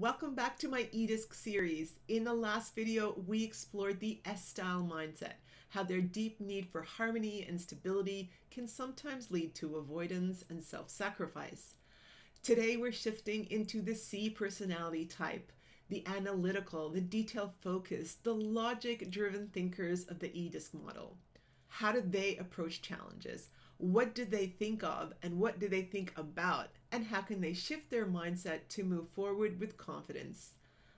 Welcome back to my 𝐂-𝐸 series. In the last video, we explored the S-style mindset, how their deep need for harmony and stability can sometimes lead to avoidance and self-sacrifice. Today, we're shifting into the C personality type, the analytical, the detail-focused, the logic-driven thinkers of the 𝐂-𝐸 model. How did they approach challenges? What did they think of and what did they think about? And how can they shift their mindset to move forward with confidence?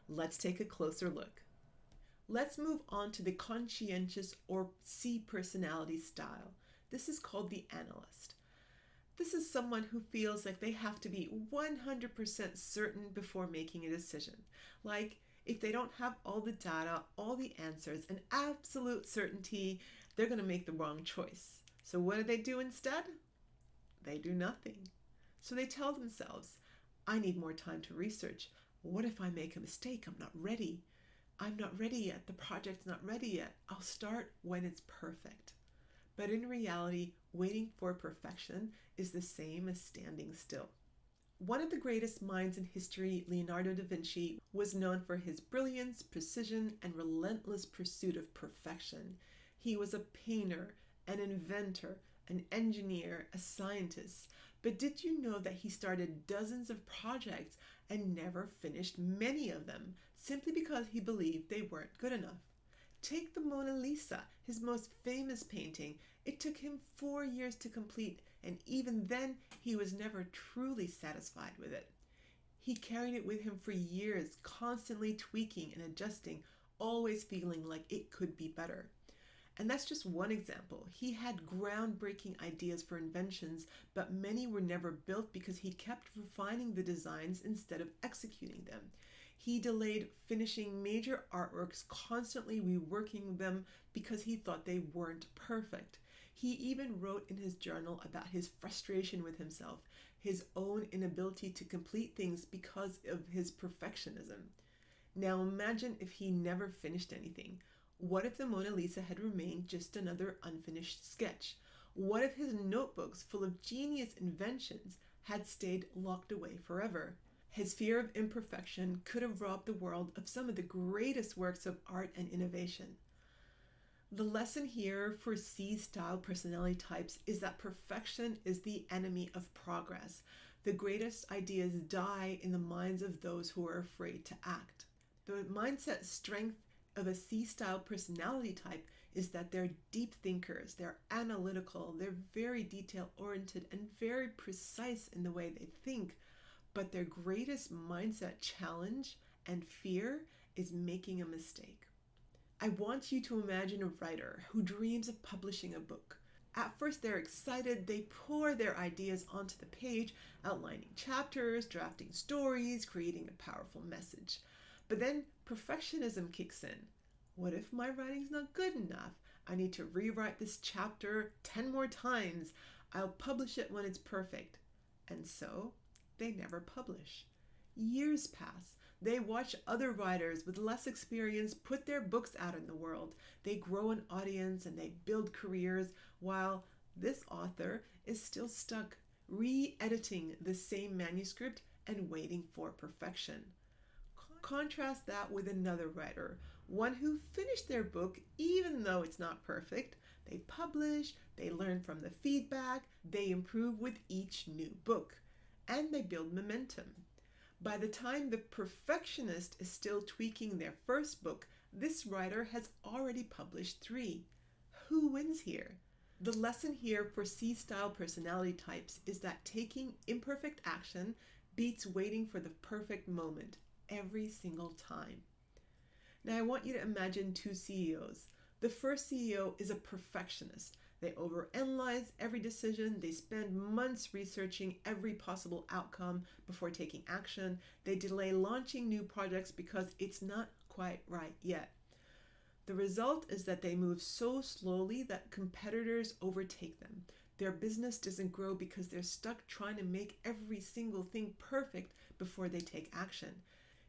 Let's take a closer look. Let's move on to the conscientious or C personality style. This is called the analyst. This is someone who feels like they have to be 100% certain before making a decision. Like, if they don't have all the data, all the answers, and absolute certainty, they're going to make the wrong choice. So what do they do instead? They do nothing. So they tell themselves, I need more time to research. What if I make a mistake? I'm not ready. I'm not ready yet. The project's not ready yet. I'll start when it's perfect. But in reality, waiting for perfection is the same as standing still. One of the greatest minds in history, Leonardo da Vinci, was known for his brilliance, precision, and relentless pursuit of perfection. He was a painter, an inventor, an engineer, a scientist. But did you know that he started dozens of projects and never finished many of them, simply because he believed they weren't good enough? Take the Mona Lisa, his most famous painting. It took him 4 years to complete, and even then, he was never truly satisfied with it. He carried it with him for years, constantly tweaking and adjusting, always feeling like it could be better. And that's just one example. He had groundbreaking ideas for inventions, but many were never built because he kept refining the designs instead of executing them. He delayed finishing major artworks, constantly reworking them because he thought they weren't perfect. He even wrote in his journal about his frustration with himself, his own inability to complete things because of his perfectionism. Now imagine if he never finished anything. What if the Mona Lisa had remained just another unfinished sketch? What if his notebooks full of genius inventions had stayed locked away forever? His fear of imperfection could have robbed the world of some of the greatest works of art and innovation. The lesson here for C-style personality types is that perfection is the enemy of progress. The greatest ideas die in the minds of those who are afraid to act. The mindset strength of a C-style personality type is that they're deep thinkers, they're analytical, they're very detail-oriented and very precise in the way they think, but their greatest mindset challenge and fear is making a mistake. I want you to imagine a writer who dreams of publishing a book. At first they're excited, they pour their ideas onto the page, outlining chapters, drafting stories, creating a powerful message. But then perfectionism kicks in. What if my writing's not good enough? I need to rewrite this chapter 10 more times. I'll publish it when it's perfect. And so they never publish. Years pass. They watch other writers with less experience put their books out in the world. They grow an audience and they build careers, while this author is still stuck re-editing the same manuscript and waiting for perfection. Contrast that with another writer, one who finished their book even though it's not perfect. They publish, they learn from the feedback, they improve with each new book, and they build momentum. By the time the perfectionist is still tweaking their first book, this writer has already published 3. Who wins here? The lesson here for C-style personality types is that taking imperfect action beats waiting for the perfect moment every single time. Now I want you to imagine 2 CEOs. The first CEO is a perfectionist. They overanalyze every decision. They spend months researching every possible outcome before taking action. They delay launching new projects because it's not quite right yet. The result is that they move so slowly that competitors overtake them. Their business doesn't grow because they're stuck trying to make every single thing perfect before they take action.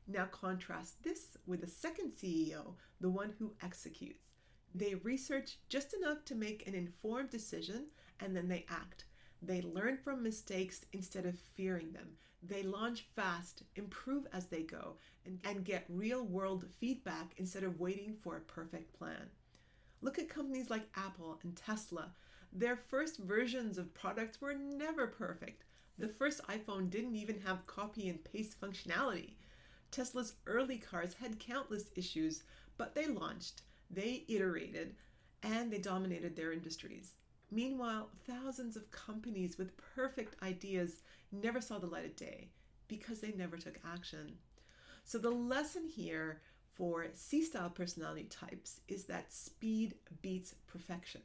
Now contrast this with the second CEO, the one who executes. They research just enough to make an informed decision and then they act. They learn from mistakes instead of fearing them. They launch fast, improve as they go, and get real-world feedback instead of waiting for a perfect plan. Look at companies like Apple and Tesla. Their first versions of products were never perfect. The first iPhone didn't even have copy and paste functionality. Tesla's early cars had countless issues, but they launched, they iterated, and they dominated their industries. Meanwhile, thousands of companies with perfect ideas never saw the light of day because they never took action. So the lesson here for C-style personality types is that speed beats perfection.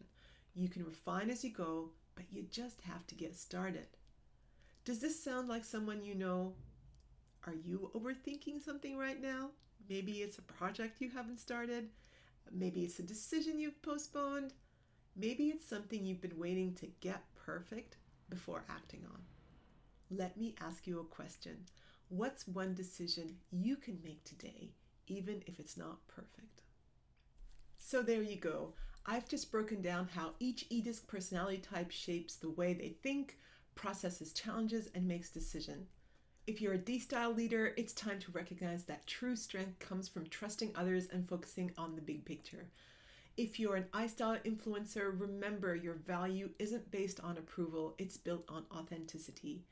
You can refine as you go, but you just have to get started. Does this sound like someone you know? Are you overthinking something right now? Maybe it's a project you haven't started. Maybe it's a decision you've postponed. Maybe it's something you've been waiting to get perfect before acting on. Let me ask you a question. What's one decision you can make today, even if it's not perfect? So there you go. I've just broken down how each E-DISC personality type shapes the way they think, processes challenges, and makes decisions. If you're a D-style leader, it's time to recognize that true strength comes from trusting others and focusing on the big picture. If you're an I-style influencer, remember your value isn't based on approval, it's built on authenticity.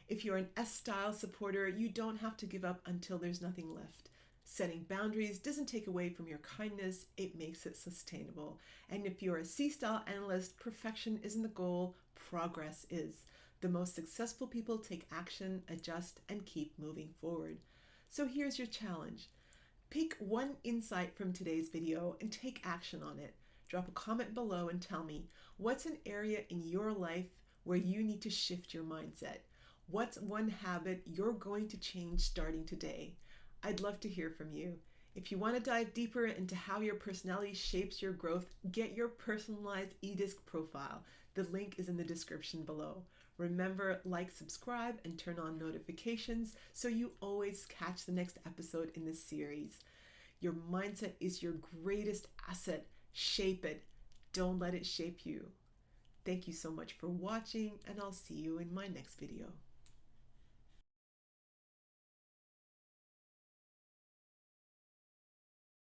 If you're an S-style supporter, you don't have to give up until there's nothing left. Setting boundaries doesn't take away from your kindness, it makes it sustainable. And if you're a C-style analyst, perfection isn't the goal, progress is. The most successful people take action, adjust, and keep moving forward. So here's your challenge. Pick one insight from today's video and take action on it. Drop a comment below and tell me, what's an area in your life where you need to shift your mindset? What's one habit you're going to change starting today? I'd love to hear from you. If you want to dive deeper into how your personality shapes your growth, get your personalized E-DISC profile. The link is in the description below. Remember, like, subscribe, and turn on notifications so you always catch the next episode in this series. Your mindset is your greatest asset. Shape it. Don't let it shape you. Thank you so much for watching, and I'll see you in my next video.